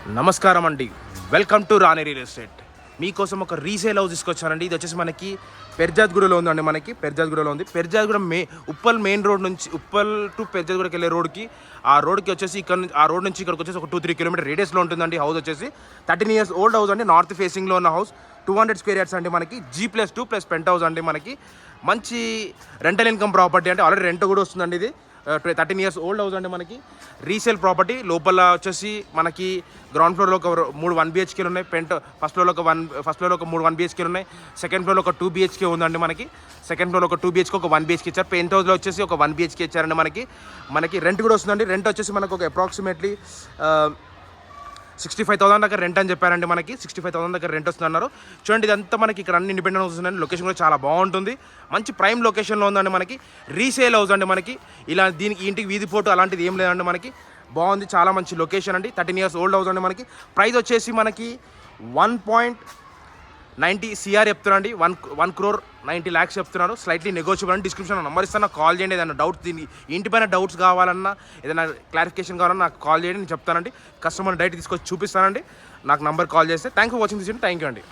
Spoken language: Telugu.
నమస్కారం అండి. Welcome to Rani real estate. మీకోసం ఒక రీసేల్ హౌస్ తీసుకొచ్చానండి. ఇది వచ్చేసి మనకి పెర్జాద్గూడలో ఉందండి. మనకి పెర్జాద్గూడలో ఉంది. పెర్జాద్గూడ ఉప్పల్ మెయిన్ రోడ్ నుంచి ఉప్పల్ టు పెర్జాద్గూడకి వెళ్ళే రోడ్కి, ఆ రోడ్కి వచ్చేసి ఇక్కడ నుంచి, ఆ రోడ్ నుంచి ఇక్కడికి వచ్చేసి ఒక 2-3 కిలోమీటర్ రేడియస్లో ఉంటుందండి. హౌస్ వచ్చేసి 13 years ఓల్డ్ హౌస్ అండి. నార్త్ ఫేసింగ్లో ఉన్న హౌస్, 200 square yards అండి. మనకి G+2 ప్లస్ పెంట్ హౌస్ అండి. మనకి మంచి రెంటల్ ఇన్కమ్ ప్రాపర్టీ అంటే ఆల్రెడీ రెంట్ కూడా వస్తుందండి. ఇది 13 years ఓల్డ్ హౌస్ అండి. మనకి రీసేల్ ప్రాపర్టీ. లోపల వచ్చేసి మనకి గ్రౌండ్ ఫ్లోర్లో ఒక 3 1 BHK ఉన్నాయి. ఫస్ట్ ఫ్లోర్లో ఒక 3 1 BHK ఉన్నాయి. సెకండ్ ఫ్లోర్లో ఒక 2 BHK ఉందండి. మనకి సెకండ్ ఫ్లోర్లో ఒక 2 BHK, ఒక 1 BHK ఇచ్చారు. పెయింట్ హౌస్లో వచ్చేసి ఒక 1 BHK ఇచ్చారండి. మనకి రెంట్ కూడా వస్తుందండి. రెంట్ వచ్చేసి మనకు ఒక అప్రాక్సిమేట్లీ 65,000 దాకా రెంట్ అని చెప్పారండి. మనకి 65,000 దాకా రెంట్ వస్తుందన్నారు. చూడండి, ఇదంతా మనకి ఇక్కడ అన్ని ఇండిపెండెంట్ హౌస్ ఉందండి. లొకేషన్ కూడా చాలా బాగుంటుంది. మంచి ప్రైమ్ లొకేషన్లో ఉందండి. మనకి రీసేల్ హౌస్ అండి. మనకి ఇలా దీనికి ఇంటికి వీధి పోటు అలాంటిది ఏం లేదండి. మనకి బాగుంది, చాలా మంచి లొకేషన్ అండి. 13 years ఓల్డ్ హౌస్ అండి. మనకి ప్రైస్ వచ్చేసి మనకి 1.90 CR చెప్తున్నారండి. 1 crore 90 lakhs చెప్తున్నారు. స్లైట్లీ నెగోషియబుల్ అని డిస్క్రిప్షన్లో నెంబర్ ఇస్తాను. నాకు కాల్ చేయండి. ఏదైనా డౌట్స్, దీనికి ఇంటిపైన డౌట్స్ కావాలన్నా, ఏదైనా క్లారిఫికేషన్ కావాలన్నా నాకు కాల్ చేయండి. నేను చెప్తానండి. కస్టమర్ డైరెక్ట్ తీసుకొచ్చి చూపిస్తానండి. నాకు నంబర్ కాల్ చేస్తే. Thank for watching this video. Thank you అండి.